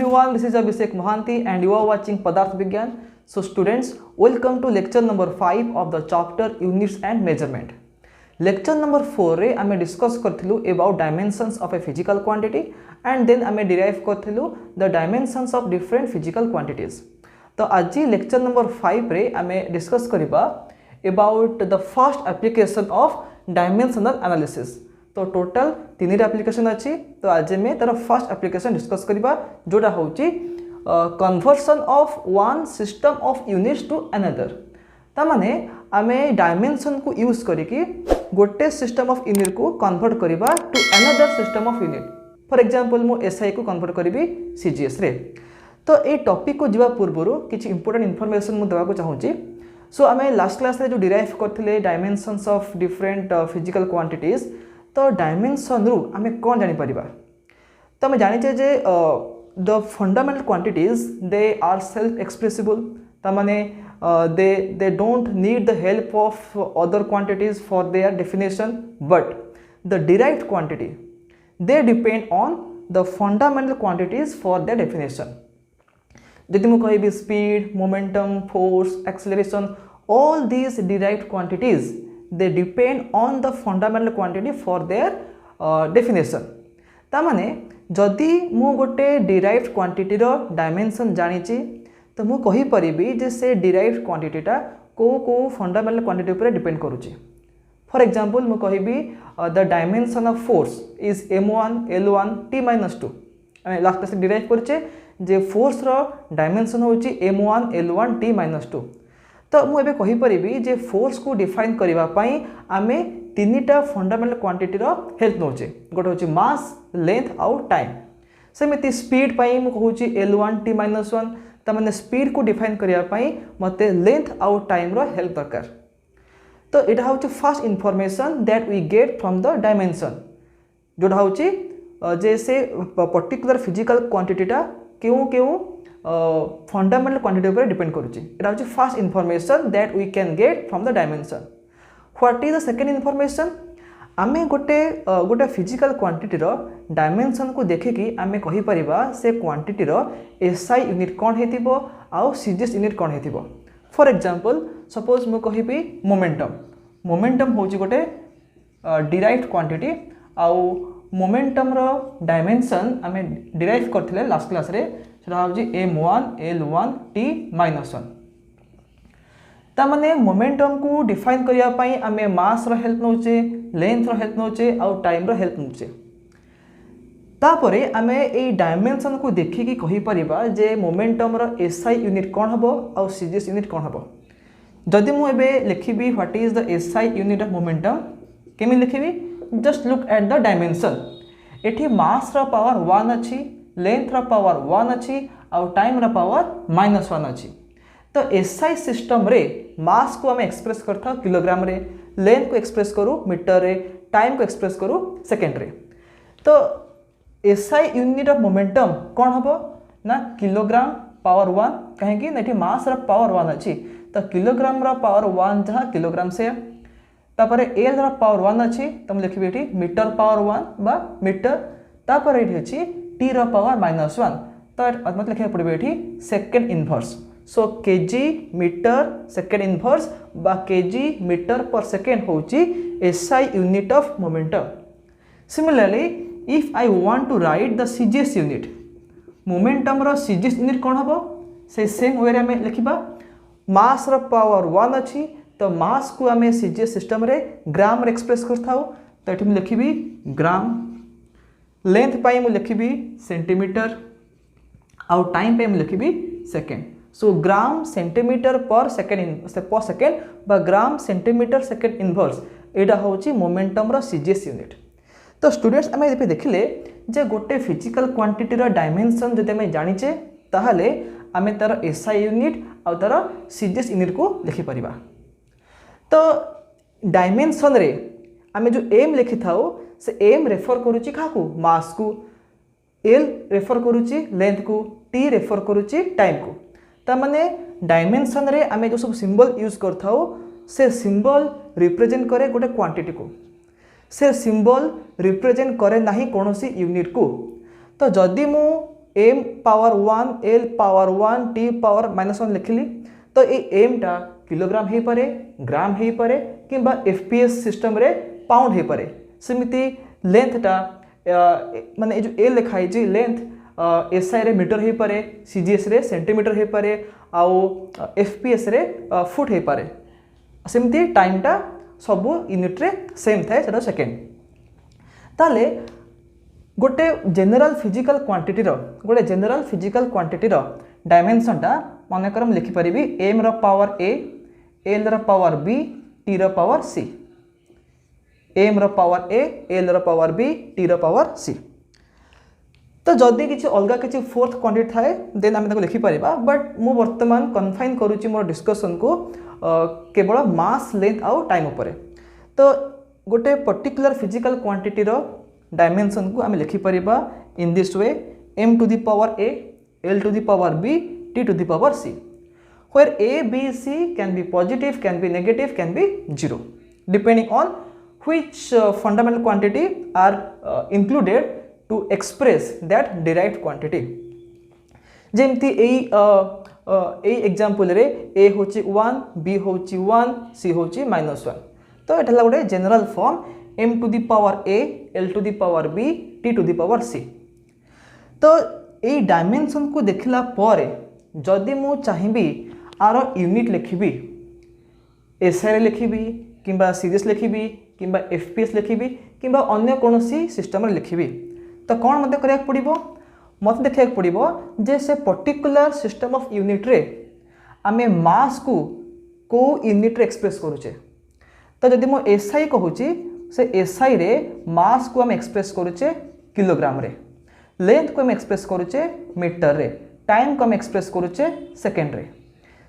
everyone, this is Abhishek Mohanty and you are watching Padarth Vigyan. So students, welcome to lecture number 5 of the chapter Units and Measurement. Lecture number 4 रे आमे discuss करथिलु about dimensions of a physical quantity and then आमे derive करथिलु the dimensions of different physical quantities. तो आज lecture number 5 रे आमे discuss करिबा about the first application of dimensional analysis. तो total 3 application अच्छी। तो आज में तार फर्स्ट एप्लिकेशन डिस्कस करिबा जोटा होची conversion of one system of units to another. ता माने आमे डायमेंशन को यूज करिकी गोटे सिस्टम ऑफ यूनिट को कन्वर्ट करिबा to another system of unit. For example मो एसआई को कन्वर्ट करिबी सीजीएस रे। तो ए टॉपिक को जिबा पूर्वरु किछि इंपोर्टेंट इंफॉर्मेशन मु देबा को चाहूची। सो आमे लास्ट क्लास रे जो डिराइव करथिले dimensions of different physical quantities. तो डायमेंशन रु आमे कौन जानि परिबा। तो आमे जानिचे जे the fundamental quantities they are self expressible. ता माने they don't need the help of other quantities for their definition, but the derived quantity they depend on the fundamental quantities for their definition. जदि मु कहिबी speed, momentum, force, acceleration, all these derived quantities they depend on the fundamental quantity for their definition. ता माने जदि मु गोटे derived quantity रो dimension जानिची तो मु कहि परिबी जे से derived quantity टा को fundamental quantity ऊपर डिपेंड करूची। फॉर एग्जांपल मु कहिबी the dimension of force is m1 l1 t-2। आमे लास्ट क्लास डिराइव करचे जे फोर्स रो डायमेंशन होची m1 l1 t-2। तो मुझे कहि परिबी जे फोर्स को डिफाइन करिबा पई आमे तीनटा फंडामेंटल क्वांटिटी रो हेल्प नोचे। गोटे होची मास, लेंथ आउ टाइम। सेमिति स्पीड पई मु कहूची l1 t-1। त माने स्पीड को डिफाइन करिया पई मते लेंथ आउ टाइम रो हेल्प दरकार। तो एटा होची first information that we get from the dimension. जोटा होची जे से पर्टिकुलर फिजिकल क्वांटिटीटा केउ फंडामेंटल क्वांटिटी ऊपर डिपेंड करूची। एटा होची first information that we can get from the dimension. What is the second information. आमे गोटे फिजिकल क्वांटिटी रो डायमेंशन को देखिकी आमे कहि परिबा से क्वांटिटी रो एसआई यूनिट कोन हेतिबो आउ सीजीएस यूनिट कोन हेतिबो। फॉर एग्जांपल सपोज मु कहिबी मोमेंटम। मोमेंटम होची गोटे डिराइव्ड क्वांटिटी आउ मोमेंटम रो डायमेंशन आमे डिराइव करथिले लास्ट क्लास रे सेटा होची m1 l1 t-1। ता माने मोमेंटम को डिफाइन करिया पई आमे मास रो हेल्प नोचे, लेंथ रो हेल्प नोचे आउ टाइम रो हेल्प नोचे। तापरे आमे ए डायमेंशन को देखि कि कहि परिबा जे मोमेंटम रो एसआई यूनिट कोन हबो आउ सीजीएस यूनिट कोन हबो। जदि मु एबे लिखिबी what is the SI unit of momentum केमि लिखिबी। Just look at the dimension. एठी मास रो पावर 1 अछि, लेंथ रो पावर 1 अछि आउ टाइम रो पावर -1 अछि। तो एसआई सिस्टम रे मास को हम एक्सप्रेस करथा किलोग्राम रे, लेंथ को एक्सप्रेस करू मीटर रे, टाइम को एक्सप्रेस करू सेकंड रे। तो एसआई यूनिट ऑफ मोमेंटम कोन हबो ना किलोग्राम पावर 1। कहे कि नेठी मास रो पावर 1 अछि तो किलोग्राम रो पावर 1 जहा किलोग्राम से। तापरे एल रो पावर 1 अछि तो हम लिखबी एठी मीटर पावर 1 बा मीटर। तापरे एठी अछि टी रो पावर -1 तो मतलब लिखे पड़बे एठी second inverse. So KG metre second inverse बा केजी मीटर पर सेकंड होची SI unit of momentum. Similarly if I want to write the CGS unit, momentum रो सीजीएस यूनिट कोन हबो से सेम वे रे हमें लिखिबा। मास रो पावर 1 अछि तो मास को हमें सीजीएस सिस्टम रे ग्राम रे एक्सप्रेस करथाउ तो एठी हम लिखिबी ग्राम। लेंथ पाई मु लिखिबी सेंटीमीटर आउ टाइम पे मु लिखिबी सेकंड। सो ग्राम सेंटीमीटर पर सेकंड बा ग्राम सेंटीमीटर सेकंड इनवर्स एटा होची मोमेंटम रो सीजीएस यूनिट। तो स्टूडेंट्स आमे एपे देखिले जे गोटे फिजिकल क्वांटिटी रो डायमेंशन जदि आमे जानिचे ताहाले आमे तार एसआई यूनिट आ तार सीजीएस यूनिट को लिखि परिबा। तो डायमेंशन रे आमे जो एम लिखि थाओ से एम रेफर करूची काकू मास को, एल रेफर करूची लेंथ को, टी रेफर करूची टाइम को। ता माने डायमेंशन रे आमे जो सब सिंबल यूज करथाओ से सिंबल रिप्रेजेंट करे गोटे क्वांटिटी को, से सिंबल रिप्रेजेंट करे नाही कोनोसी यूनिट को। तो जदि मु m power 1 l power 1 t power -1 लिखिली तो ये m टा किलोग्राम हो पारे ग्राम हो पारे किंबा fps सिस्टम रे पाउंड हो पारे सेमिति लेंथ टा माने जो a लिखाई जी लेंथ SI रे मीटर हो पारे CGS रे सेंटीमीटर हो पारे आउ FPS रे फुट हो पारे सेमिति टाइम टा सबु यूनिट रे सेम थाए सेटा सेकेंड ताले गोटे जनरल फिजिकल क्वांटिटी रो डायमेंशन टा मन कर लिखि परिबी m रो पावर a l रो पावर b t रो पावर c m रो पावर a l रो पावर b t रो पावर c तो जदि किसी अलग किसी फोर्थ क्वांटिटी थाए देन आम लिखि परिबा बट मु वर्तमान कन्फाइन करूची मोर डिस्कशन को केवल मास लेंथ आउ टाइम उपरे तो गोटे पर्टिकुलर फिजिकल क्वांटिटी रो डायमेंशन को आम लिखि परिबा in this way m to the power a l to the power b t to the power c where a b c can be positive can be negative can be zero depending on which fundamental quantity are included to express that derived quantity जेमती ए example रे a होची 1 b होची 1 c होची -1 तो एठला गोटे general form m to the power a l to the power b t to the power c तो ए डायमेंशन को देखला परे जदि मु चाहिबी आर यूनिट लिखिबी SI रे लिखिबी किंबा सीरीज लिखिबी किंबा FPS लिखिबी किंबा अन्य कोनोसी सिस्टम रे लिखिबी तो कौन मत करिया पड़िबो मत देखिया पड़िबो जे से पर्टिकुलर सिस्टम ऑफ यूनिट रे आमे मास को यूनिट रे एक्सप्रेस करूचे तो जदि मो SI कहूची से SI रे मास को हम एक्सप्रेस करूचे किलोग्राम रे लेंथ को हम एक्सप्रेस करूचे मीटर रे टाइम को हम एक्सप्रेस करूचे सेकेंड रे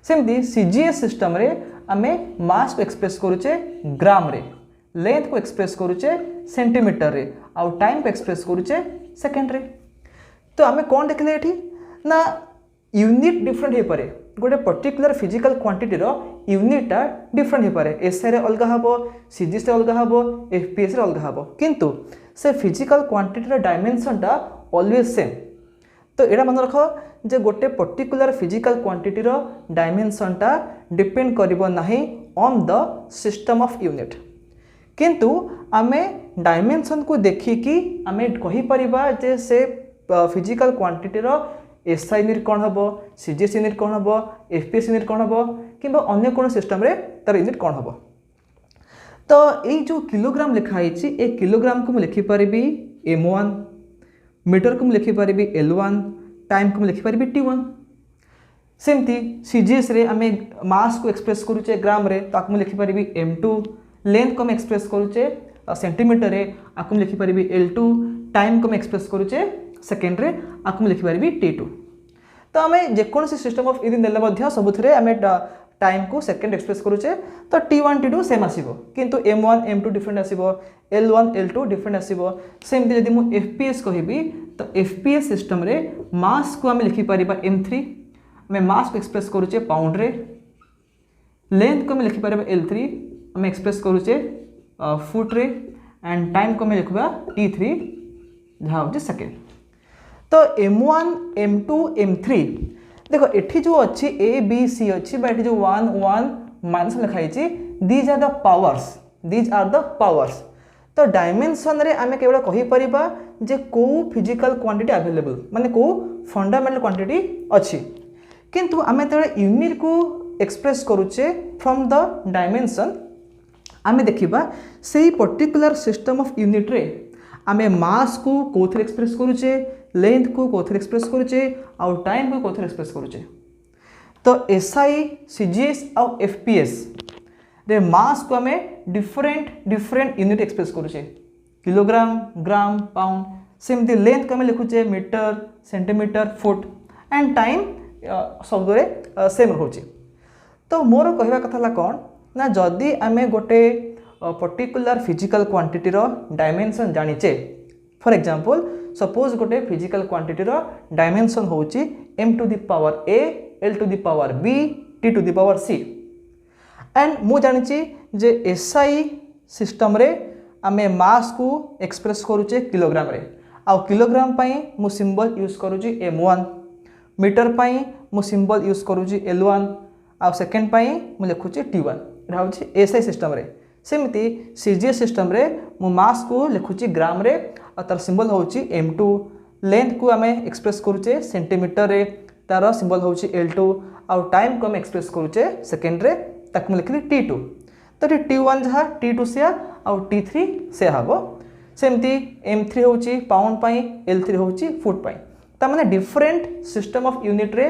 सेमती CGS सिस्टम रे आमे मास को एक्सप्रेस करूचे ग्राम रे लेंथ को एक्सप्रेस करूचे सेंटीमीटर रे आउ टाइम को एक्सप्रेस करूचे सेकेंड रे तो आमे कौन देखले एठी ना यूनिट डिफरेंट हे पारे गोटे पर्टिकुलर फिजिकल क्वांटिटी रो यूनिट टा डिफरेंट हे पारे SI रे अलग हबो CGS रे अलग हबो FPS रे अलग हबो किंतु से फिजिकल क्वांटिटी रो डायमेंशन टा ऑलवेज सेम तो एटा मन रखो जे गोटे पर्टिकुलर फिजिकल क्वांटिटी रो डायमेंशन टा डिपेंड करिवो नाही on the system of unit किंतु आमे डायमेंशन को देखिकी आमे कहि परिबा जे से फिजिकल क्वांटिटी रो SI यूनिट कोन हबो CGS यूनिट कोन हबो FPS यूनिट कोन हबो किंबा अन्य कोन सिस्टम रे तार यूनिट कोन हबो तो ए जो किलोग्राम लिखा आइछि ए किलोग्राम को हम लिखि परिबी m1 मीटर को हम लिखि परिबी l1 टाइम को हम लिखि परिबी t1 सेमती CGS रे आमे मास को एक्सप्रेस करूचे ग्राम रे ताकू लिखि परिबी m2 लेंथ को हम एक्सप्रेस करूचे सेंटीमीटर रे आकु लिखि परिबी l2 टाइम को हम एक्सप्रेस करूचे सेकेंड रे आकु लिखि परिबी t2 तो हमें जे कोन से सिस्टम ऑफ यूनिट देले मध्य सबुथरे हमें टाइम को सेकेंड एक्सप्रेस करूचे तो t1 t2 सेम आसीबो किंतु m1 m2 डिफरेंट आसीबो l1 l2 डिफरेंट आसीबो सेम जदि मु FPS कहबी तो FPS सिस्टम रे मास को हम लिखि परिबा m3 हमें मास को एक्सप्रेस करूचे पाउंड रे लेंथ को हम लिखि परिबा l3 हम एक्सप्रेस करूचे फुट रे एंड टाइम को मैं लिखबा t3 जहाँ हो सेकेंड तो m1 m2 m3 देखो एठी जो अच्छी a b c अच्छी बट जो 1 1 माइनस लिखाई छी दीज आर द पावर्स तो डायमेंशन रे आमे केवल कहि परिबा जे को फिजिकल क्वांटिटी अवेलेबल माने को फंडामेंटल क्वांटिटी अच्छी किंतु आमे त यूनिट को एक्सप्रेस करूचे फ्रॉम द डायमेंशन आमे देखिबा सेही पर्टिकुलर सिस्टम ऑफ यूनिट रे आमे मास को कोथरे एक्सप्रेस करूचे लेंथ को कोथरे एक्सप्रेस करूचे और टाइम को कोथरे एक्सप्रेस करूचे तो SI CGS और FPS रे मास को आमे डिफरेंट यूनिट एक्सप्रेस करूचे किलोग्राम ग्राम पाउंड सेमती लेंथ को आमे लिखुचे metre centimetre foot and time सब सेम रोचे तो मोर कहवा कथा ला कौन ना जदि आमे गोटे पर्टिकुलर फिजिकल क्वांटिटी रो डायमेंशन जानिचे फॉर एग्जांपल सपोज गोटे फिजिकल क्वांटिटी रो डायमेंशन होची m to the power a l to the power b t to the power c and मु जानिची जे SI सिस्टम रे आमे मास को एक्सप्रेस करूचे किलोग्राम रे आउ किलोग्राम पाई मु सिंबल यूज करूची m1 मीटर पाई मु सिंबल यूज करूची l1 आउ सेकेंड पाई मु लिखुची t1 एटा होची एसआई सिस्टम रे सेमती सीजीएस सिस्टम रे मु मास को लिखुची ग्राम रे आ तार सिंबल होची m2 लेंथ को आमे एक्सप्रेस करूचे सेंटीमीटर रे तार सिंबल होची l2 आउ टाइम को आमे एक्सप्रेस करूचे सेकेंड रे ताक मु लिखली t2 तो t1 जहा t2 से आउ t3 से हबो सेमती m3 होची पाउंड पाई l3 होची फुट पाई ता माने डिफरेंट सिस्टम ऑफ यूनिट रे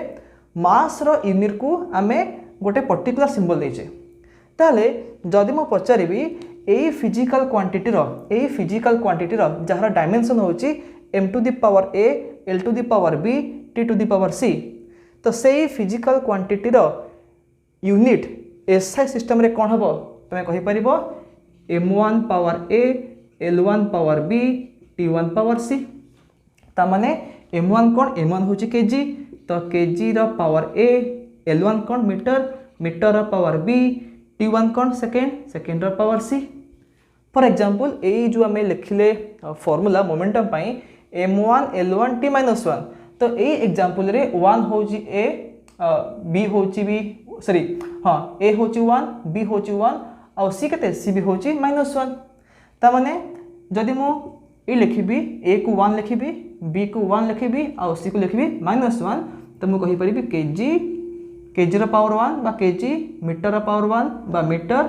मास रो यूनिट को आमे गोटे पर्टिकुलर सिंबल देचे ताले जदि मो पचारिबी एई फिजिकल क्वांटिटी रो जहार डायमेंशन होची m to the power a l to the power b t to the power c तो सेई फिजिकल क्वांटिटी रो यूनिट एसआई सिस्टम रे कोन हबो तमे कहि परिबो m1 power a l1 power b t1 power c ता माने m1 कोन m1 होची kg तो kg रो पावर a l1 कोन मीटर रो पावर b t1 कोन सेकेंड रो पावर c फॉर एग्जांपल ए जो हमें लिखले फार्मूला मोमेंटम पाई m1 l1 t -1 तो ए एग्जांपल रे 1 होची a b होची b सॉरी हां a होची 1 b होची 1 और c केते c भी होची -1 ता माने जदि मु ए लिखिबी a को 1 लिखिबी b को 1 लिखिबी और c को लिखिबी -1 तो मु कहि परिबी kg रो पावर 1 बा kg मीटर रो पावर 1 बा मीटर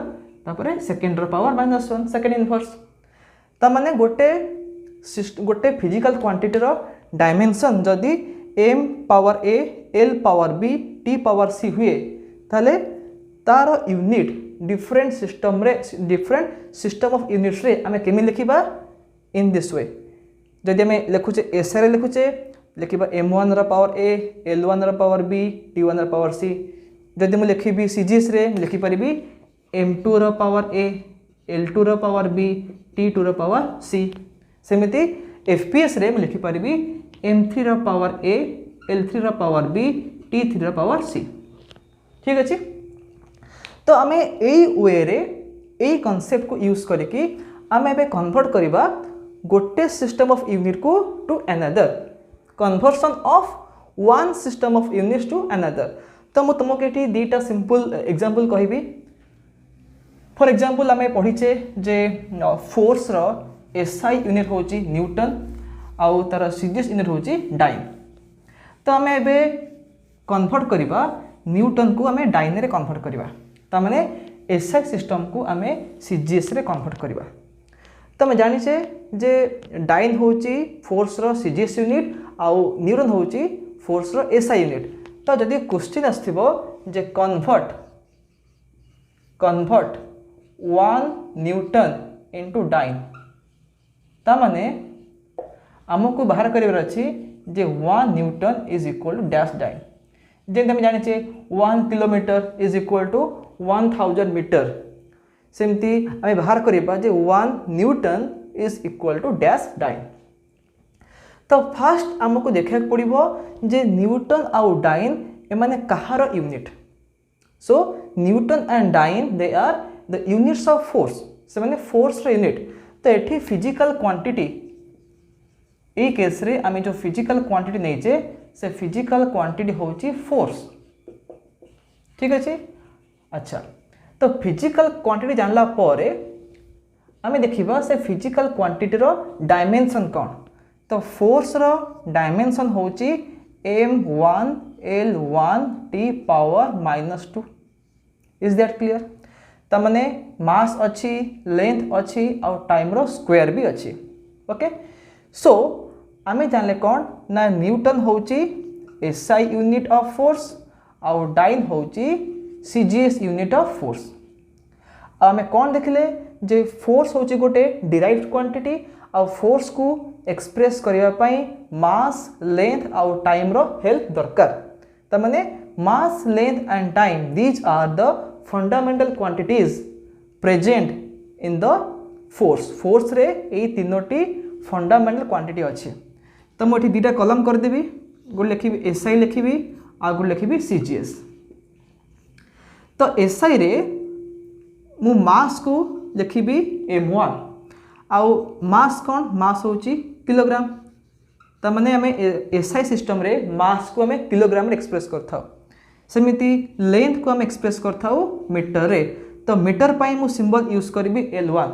तापरे सेकेंड रो पावर -1 सेकेंड इनवर्स ता माने गोटे फिजिकल क्वांटिटी रो डायमेंशन जदि m power a l power b t power c हुए ताले तार unit different system of units रे आमे केमि लिखिबा इन दिस वे जदि आमे लिखुचे एसआई रे लिखुचे लिखिबा m1 रो पावर a l1 रो पावर b t1 रो पावर c जदि मु लिखिबी सीजीएस रे लिखि परिबी m2 रो पावर a l2 रो पावर b t2 रो पावर c सेमिति fps रे मु लिखि परिबी m3 रो पावर a l3 रो पावर b t3 रो पावर c ठीक अछि तो आमे एई वे रे एई कांसेप्ट को यूज करके आमे एबे कन्वर्ट करिबा गोटे सिस्टम ऑफ यूनिट को to another conversion of one system of units to another तो मु तुमके एटी दीटा सिंपल एग्जांपल कहिबी फॉर एग्जांपल आमे पढिचे जे फोर्स रो एसआई यूनिट होची न्यूटन आउ तार सीजीएस यूनिट होची डाइन तो आमे एबे कन्वर्ट करिबा न्यूटन को आमे डाइन रे कन्वर्ट करिबा ता माने एसआई सिस्टम को आमे सीजीएस रे कन्वर्ट करिबा तो मैं जानिचे जे डाइन होची फोर्स रो सीजीएस यूनिट आउ न्यूटन होची फोर्स रो एसआई यूनिट तो जदि क्वेश्चन आस्थिबो जे कन्वर्ट 1 न्यूटन इनटू डाइन ता माने हमको बाहर करिवर अछि जे 1 newton is equal to dash dyne जे हम जानिचे 1 kilometre is equal to 1000 metre सेमती आमे बाहर करिबा जे 1 newton is equal to dash dyne तो फर्स्ट हमको देखा पड़िबो जे न्यूटन आउ डाइन ए माने कहार unit so newton and dyne they are the units of force से माने फोर्स रे यूनिट तो एठी फिजिकल क्वांटिटी ए केस रे आमे जो फिजिकल क्वांटिटी नैचे से फिजिकल क्वांटिटी होची फोर्स ठीक अछि अच्छा तो फिजिकल क्वांटिटी जानला परे आमे देखिबा से फिजिकल क्वांटिटी रो डायमेंशन कोन तो फोर्स रो डायमेंशन होची m1 l1 t power -2 is that clear त माने मास अछि लेंथ अछि और टाइम रो स्क्वायर भी अछि ओके सो आमे जानले कोन ना न्यूटन होची एसआई यूनिट ऑफ फोर्स और डाइन होची सीजीएस यूनिट ऑफ फोर्स आमे कोन देखले जे फोर्स होची गोटे डिराइव्ड क्वांटिटी और फोर्स को एक्सप्रेस करिया पई मास लेंथ और टाइम रो हेल्प दरकार त माने mass length and time these are the fundamental quantities present in the force रे ए तीनोटी फंडामेंटल क्वांटिटी अछि तो मु एठी दुटा कॉलम कर देबी गो लिखिबी एसआई लिखिबी आ गो लिखिबी सीजीएस तो एसआई रे मु मास को लिखिबी m1 आउ मास कोन मास होची किलोग्राम तामाने आम एसआई सिस्टम रे मास को आम किलोग्राम रे एक्सप्रेस करथाउ सेमिति लेंथ को आम एक्सप्रेस करथाउ मीटर रे तो मीटर पाई मु सिंबल यूज करी L1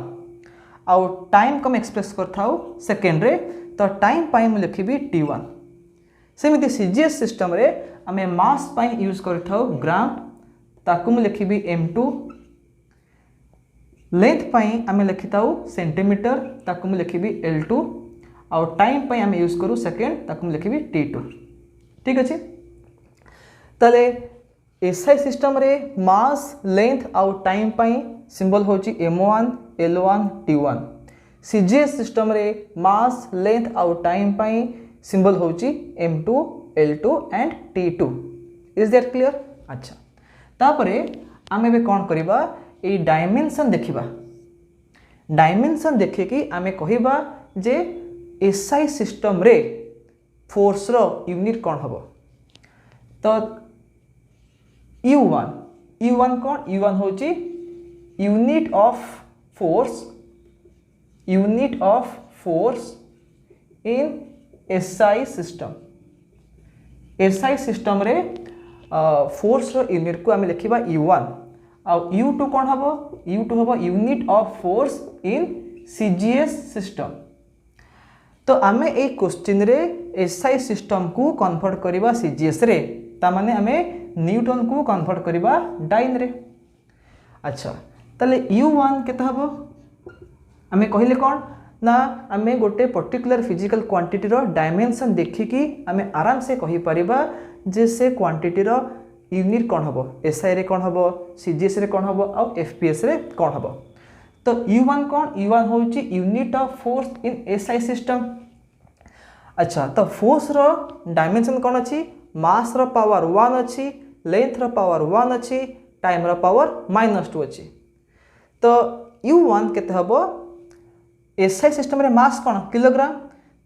आउ टाइम को आम एक्सप्रेस करथाउ सेकेंड रे तो टाइम पाई मु लिखिबी T1 सेमिति सीजीएस सिस्टम रे आम मास पाई यूज करथाउ ग्राम ताकू मु लिखिबी M2 लेंथ पाई आम लिखिताउ सेंटीमीटर ताकू मु लिखिबी L2 आउ टाइम पाई आम यूज करू सेकेंड ताकू मु लिखिबी T2 ठीक अछि ताले एसआई सिस्टम रे मास लेंथ आउ टाइम पाई सिंबल होची M1 L1 T1 CGS system रे मास लेंथ आउ टाइम पाई सिंबल होची M2 L2 and T2 is that clear अच्छा तापरे आम एबे कोन करिबा ए डायमेंशन देखिबा डायमेंशन देखि कि आमे कहिबा जे एसआई सिस्टम रे फोर्स रो यूनिट कोन हबो तो U1 कोन U1 होची unit of force in SI system रे फोर्स रो यूनिट को आमे लिखिबा U1 आउ U2 कोन हबो U2 हबो unit of force in CGS system तो आमे ए क्वेश्चन रे एसआई सिस्टम को कन्वर्ट करिबा सीजीएस रे ता माने आमे न्यूटन को कन्वर्ट करिबा डाइन रे अच्छा तले U1 केता हबो आमे कहिले कोन ना आमे गोटे पर्टिकुलर फिजिकल क्वांटिटी रो डायमेंशन देखि कि आमे आराम से कहि परिबा जे से क्वांटिटी रो यूनिट कौन हम एसआई रे कौन हम सीजीएस रे कौन हम आउ एफपीएस रे कौन हम तो U1 कौन U1 होची unit of force in SI system अच्छा तो फोर्स रो डायमेंशन कौन अच्छी मास रो पावर 1 अच्छी लेंथ रो पावर 1 अच्छी टाइम रो पावर -2 अच्छी तो U1 केते हबो एसआई सिस्टम रे मास कौन किलोग्राम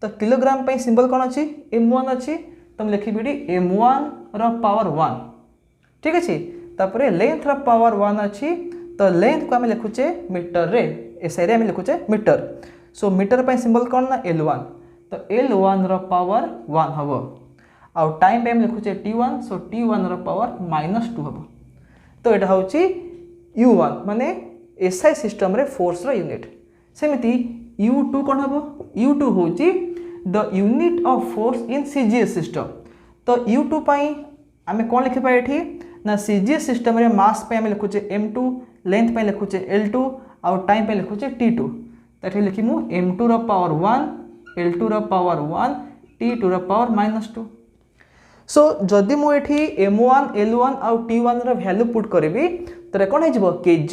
तो किलोग्राम पे सिंबल कौन अच्छी M1 अच्छी तुम लिखिबिडी M1 रो पावर 1 ठीक अच्छे तापरे लेंथ रो पावर 1 अच्छी तो लेंथ को आम लिखुचे मीटर रे एसआई रे आम लिखुचे मीटर सो मीटर पे सिंबल कौन ना L1 तो L1 रो पावर 1 हबो आउ टाइम पे आम लिखुचे T1 सो T1 रो पावर -2 हबो तो एटा होची U1 माने एसआई सिस्टम रे फोर्स रो यूनिट सेमिति U2 कौन हबो U2 होची the unit of force in CGS system तो U2 पाई आमे कौन लिखिबा एठी ना सीजीएस सिस्टम रे मास पे आमे लिखुचे M2 लेंथ पे लिखुचे L2 आउ टाइम पे लिखुचे T2 तठी लिखिमु M2 रो पावर 1 L2 रो पावर 1 T2 रो पावर -2 सो जदि मु एठी M1 L1 आउ T1 रो वैल्यू पुट करबी तरे कोन हे जिवो kg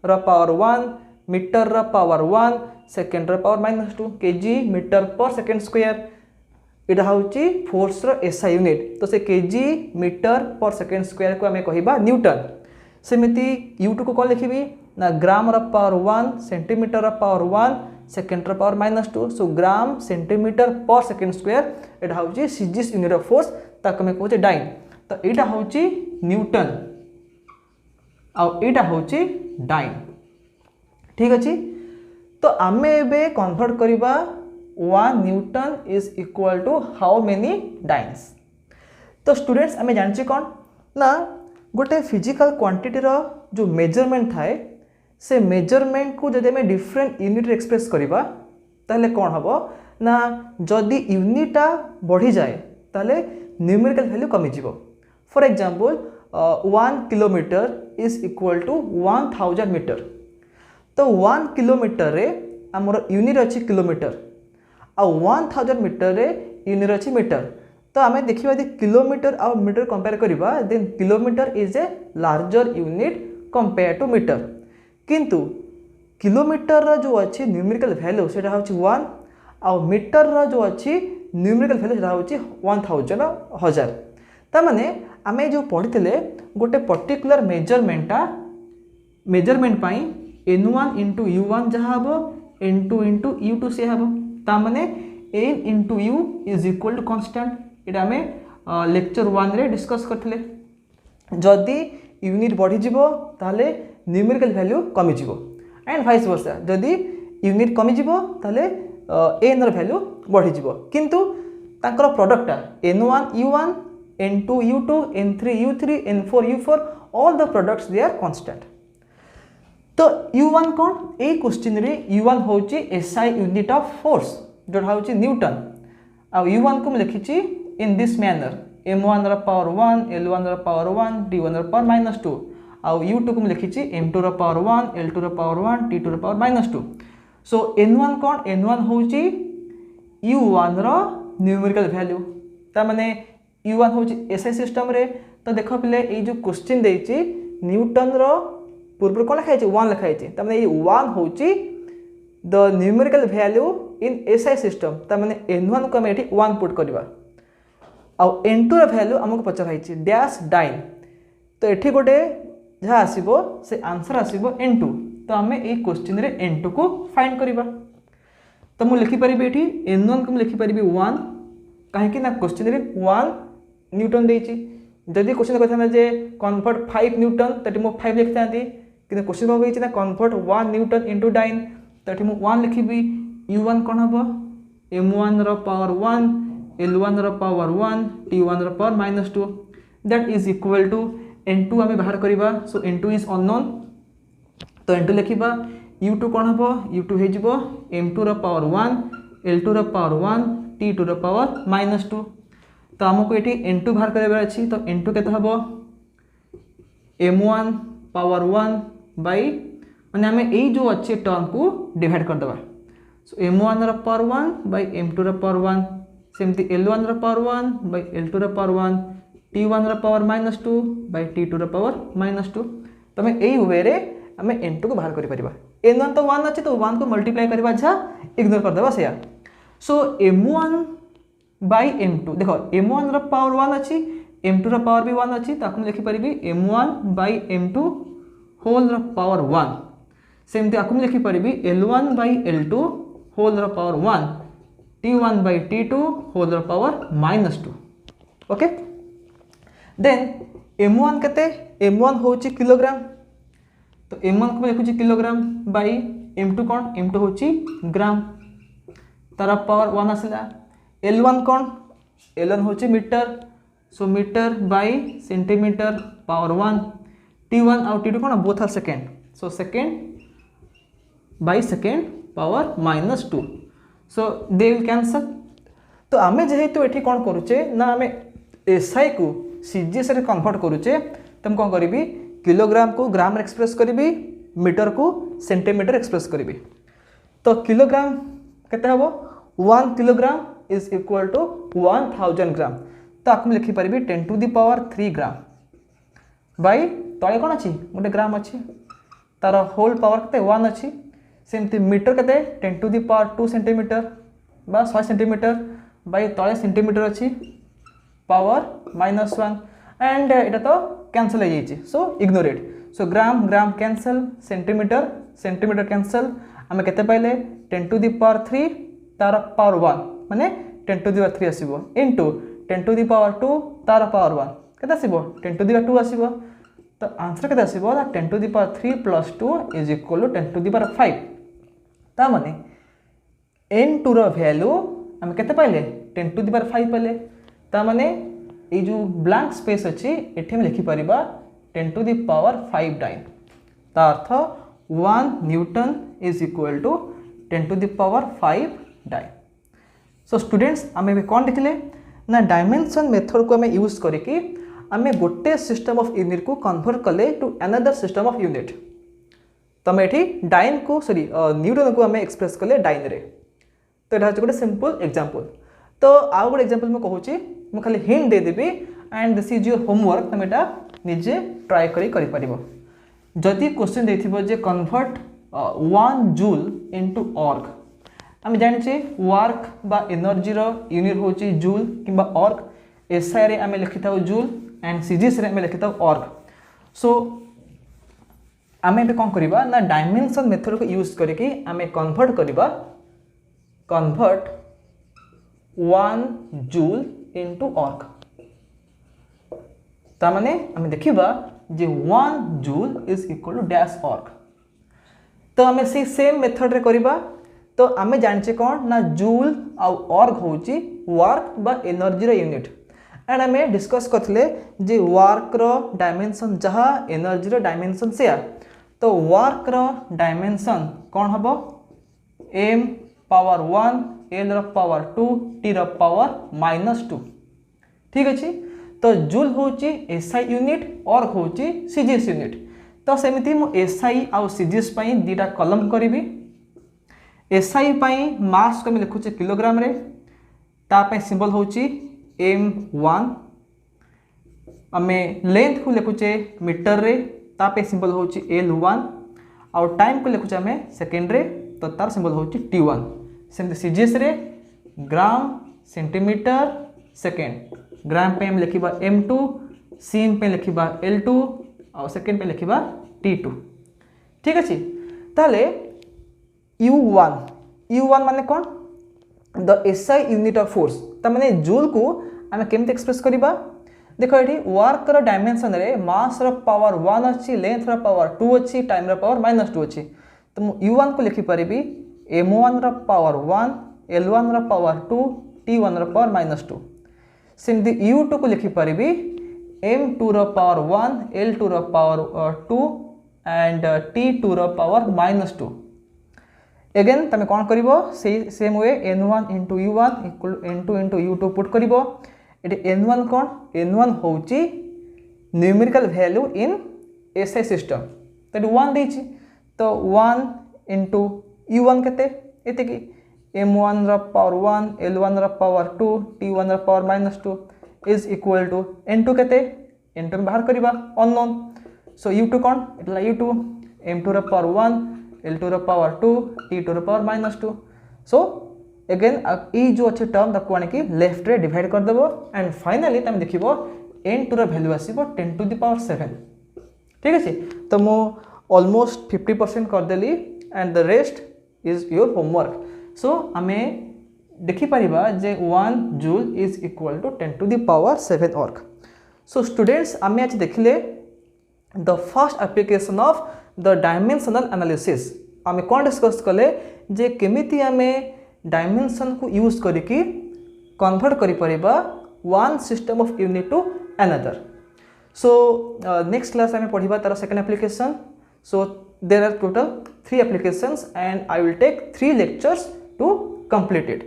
रो पावर 1 मीटर रो पावर 1 सेकेंड रो power -2 kg metre per second square इटा होची फोर्स रो एसआई यूनिट तो से KG metre per second square को आमे कहिबा न्यूटन सेमिति U2 को कोन लिखिबी ना ग्राम रो पावर 1 सेंटीमीटर रो पावर 1 सेकेंड रो पावर -2 सो ग्राम सेंटीमीटर पर सेकेंड स्क्वायर इटा होची सीजीएस यूनिट ऑफ फोर्स ताक आमे कहूचे डाइन तो इटा होची न्यूटन आ इटा होची डाइन ठीक अछि तो आमे एबे कन्वर्ट करिबा 1 newton is equal to how many dynes तो स्टूडेंट्स आमे जानछि कोन ना गोटे फिजिकल क्वांटिटी रो जो मेजरमेंट थाए से मेजरमेंट को जदि आमे डिफरेंट यूनिट रे एक्सप्रेस करिबा ताले कोन हबो ना जदि यूनिटा बढ़ी जाए ताले न्यूमेरिकल वैल्यू कमी जिवो for example 1 kilometre is equal to 1000 metre तो 1 किलोमीटर रे हमर यूनिट अछि किलोमीटर आ 1000 मीटर रे यूनिट अछि मीटर तो आमे देखिबा दे किलोमीटर आ मीटर कंपेयर करिबा then kilometre is a larger unit compare to metre किंतु किलोमीटर रो जो अछि न्यूमेरिकल वैल्यू सेटा होछि 1 आ मीटर रो जो अछि न्यूमेरिकल वैल्यू सेटा होछि 1000 ता माने आमे जो पढितले गोटे पर्टिकुलर मेजरमेंट पाई n1 into u1 जहा हबो n2 into u2 से हबो ता माने n into u is equal to constant एटा हमें लेक्चर 1 रे डिस्कस करथिले जदी यूनिट बढ़ी जिवो ताले न्यूमेरिकल वैल्यू कमी जिवो एंड वाइस वर्सा जदी यूनिट कमी जिवो ताले n र वैल्यू बढ़ी जिवो किंतु तांकर प्रोडक्टटा n1 u1 n2 u2 n3 u3 n4 u4 all the products they are constant. तो u1 कौन ए क्वेश्चन रे u1 होची SI यूनिट ऑफ फोर्स जोटा होची न्यूटन आ u1 को लिखिची इन दिस मैनर m1 रा पावर 1 l1 रा पावर 1 t1 रा पावर -2 आ u2 को लिखिची m2 रा पावर 1 l2 रा पावर 1 t2 रा पावर -2। सो n1 कौन n1 होची u1 रा न्यूमेरिकल वैल्यू ता माने u1 होची SI सिस्टम रे। तो देखो पिले ए जो क्वेश्चन देछि न्यूटन रो पूर्व कोन लिखाइ छै 1 लिखाइ छै ता माने ए 1 होची the numerical value in SI system ता माने n1 को हम एठी 1 पुट करबा आ n2 रो वैल्यू हमको पचराइ छै डैश डाइन। तो एठी गोटे जहा आसीबो से आंसर आसीबो n2। तो हमें ए क्वेश्चन रे n2 को फाइंड करबा। तो मु लिखि परिबे एठी n1 को लिखि परिबे 1 काहे कि ना क्वेश्चन रे 1 न्यूटन देछि। जदि क्वेश्चन कहता जे कन्वर्ट 5 न्यूटन तटी मु 5 लिखतांती कि क्वेश्चन हो गई ना कन्वर्ट 1 न्यूटन इनटू डाइन तटी मु 1 लिखिबी u1 कोन हबो m1 रो पावर 1 l1 रो पावर 1 t1 रो power -2 that is equal to n2 हमें बाहर करिबा। सो n2 इज अननोन तो n2 लिखिबा u2 कोन हबो u2 हे जिवो m2 रो पावर 1 l2 रो पावर 1 t2 रो पावर -2। तो हमको ये n2 बाहर करेबार अछि। तो n2 केते हबो m1 पावर 1 बाय माने हमें ए जो अच्छे टर्म को डिवाइड कर देबा। सो m1 रो पावर 1 बाय m2 रो पावर 1 सेमती l1 रो पावर 1 बाय l2 रो पावर 1 t1 रो पावर -2 बाय t2 रो पावर -2। तो हमें ए वे रे हमें n2 को बाहर करि परिबा। n1 तो 1 अछि तो 1 को मल्टीप्लाई करबा जा इग्नोर कर देबा सेया। सो m1 बाय m2 देखो m1 रो पावर 1 अछि m2 रो पावर भी 1 अछि ताकू लिखि परिबी m1 बाय m2 होल रो पावर 1 सेमती आकू लिखि परिबी l1 बाय l2 होल रो power 1 t1 by t2 whole रो पावर -2। ओके देन m1 केते m1 होची किलोग्राम। तो m1 को लिखुची किलोग्राम बाय m2 कोन m2 होची ग्राम तारा पावर 1 आसिला। l1 कौन l1 होची metre so metre by centimetre power 1 t1 और t2 कौन both are second so second by second power -2 so they will cancel. तो आमे जेहेतु एठी कौन करूचे ना आमे SI को CGS रे कन्वर्ट करूचे तम कौन करिबी किलोग्राम को ग्राम रे एक्सप्रेस करिबी मीटर को सेंटीमीटर एक्सप्रेस करिबी। तो किलोग्राम केते हबो 1 किलोग्राम is equal to 1000 ग्राम। तो आपको लिखि परिबी 10 to the power 3 gram bye तळे कोन अछि गोटे ग्राम अछि तार होल पावर केते 1 अछि सेमती मीटर केते 10 to the power 2 सेंटीमीटर बा 100 सेंटीमीटर बाय तळे सेंटीमीटर अछि पावर -1 एंड एटा तो कैंसिल हो जाइछि so ignore it. So gram gram cancel centimetre centimetre cancel हमें केते पाइले 10 to the power 3 तार पावर 1 माने 10 to the power 3 आसीबो इनटू 10 to the power 2 तार पावर 1 केते आसीबो 10 to the power 2 आसीबो। तो आंसर केते आसीबो 10 to the power 3 plus 2 is equal to 10 to the power 5। ता माने n2 रो वैल्यू हम केते पाइले 10 to the power 5 पाइले। ता माने ए जो ब्लैंक स्पेस अछि एठी हम लिखि परिबा 10 to the power 5 डाइन। ता अर्थ 1 newton is equal to 10 to the power 5 dyne. So students आमे कौन देखले ना डायमेंशन मेथड को हमें यूज करके आमे गोटे सिस्टम ऑफ यूनिट को कन्वर्ट कले to another system of unit. तो आम ये डाइन को सॉरी न्यूटन को आमे एक्सप्रेस कले डाइन रे। तो यहाँ गोटे सिंपल एग्जांपल। तो आउ गोटे एग्जांपल मैं कहूँ मुझे खाली hint they Devi and this is your homework तुम यहाँ निजे ट्राए करि जदि क्वेश्चन देथिबो जे कन्वर्ट 1 जूल इनटू ऑर्ग आम जानिचे वर्क बा एनर्जी रो यूनिट होची जूल किंबा ऑर्ग एसआई रे आम लिखि थाउ जूल एंड सीजीएस रे आम लिखि थाउ ऑर्ग। सो आम ए कौन करबा ना डायमेंशन मेथड को यूज करके आम कन्वर्ट करबा कन्वर्ट 1 जूल इनटू ऑर्ग। ता माने आम देखिबा जे 1 joule is equal to dash erg. तो आम से सेम मेथड रे करबा तो आम जाने कौन ना जूल आर्ग हूँ वर्क बा एनर्जी यूनिट एंड आम डिस्कस करते जे वर्क डायमेंशन जहाँ एनर्जी डायमेंशन से तो वर्क डायमेंशन कौन हम m power 1 l power 2 t power -2 ठीक अच्छे। तो जूल हूँ SI यूनिट और हूँ CGS यूनिट। तो सेमती मुझे SI आउ CGS दीटा कलम करी। SI मास को लिखुचे किलोग्राम रे ताप सिंबल हूँ m1 आम लेंथ को लिखुचे मीटर रे ताप सिंबल हूँ l1 आउ टाइम को लिखुचे आम सेकेंड रे तो तार सिंबल हूँ t1। सेमती CGS रे ग्राम सेंटीमीटर सेकेंड ग्राम पे हम लिखा m2 सीम पे लिखा l2 और सेकेंड पे लिखा t2 ठीक अच्छे। ताले U1 माने कौन the SI unit of force तमाने जूल को आम केमती एक्सप्रेस करवा देख ये वर्क डायमेंशन रे मास पावर 1 अच्छी लेंथ पावर 2 अच्छी टाइम पावर -2 अच्छी। तो मुझे U1 को लिखिपारि m1 power 1 l1 power 2 t1 power -2 सेमती U2 को लिखिपारि m2 power 1 l2 power 2 and t2 power -2। Again तुम कौन कर same way n1 into U1 equal n2 into U2 put कर n1 कौन n1 हूँ numerical value in SI system तो 1 देछि तो 1 इंटू U1 के m1 power 1 l1 power 2 t1 power -2 is equal to n2 के n2 में बाहर करवा अननोन। सो U2 कौन इटला U2 m2 power 1 l2 power 2 t2 power -2। सो एगेन ये जो अच्छे टर्म ताको आनिकी लेफ्ट रे डिवाइड कर देबो एंड फाइनली तुम देखिबो n2 रा वैल्यू आसीबो 10 टू द पावर 7 ठीक अछि। तो मो ऑलमोस्ट 50% कर देली and the rest is your homework. So आमे देखि परिबा जे 1 joule is equal to 10 to the power 7 erg. So students आमे आज देखिले the first application of the dimensional analysis. आमे कौन डिस्कस कले जे केमिति आमे डायमेंशन को यूज करिकी कन्वर्ट करि परिबा one system of unit to another. So next class आमे पढ़िबा तार second application. So there are total 3 applications and I will take 3 lectures to complete it.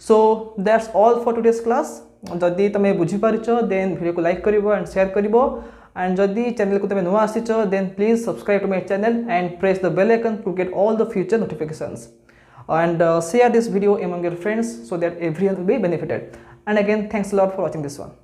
So that's all for today's class. जदि तुम बुझी पारिछ then video को like करिवो and share करिवो एंड जदि चैनल को तुम नुआ आसीछ then please subscribe to my channel and press the bell icon to get all the future notifications and share this video among your friends so that everyone will be benefited. And again, thanks a lot for watching this one.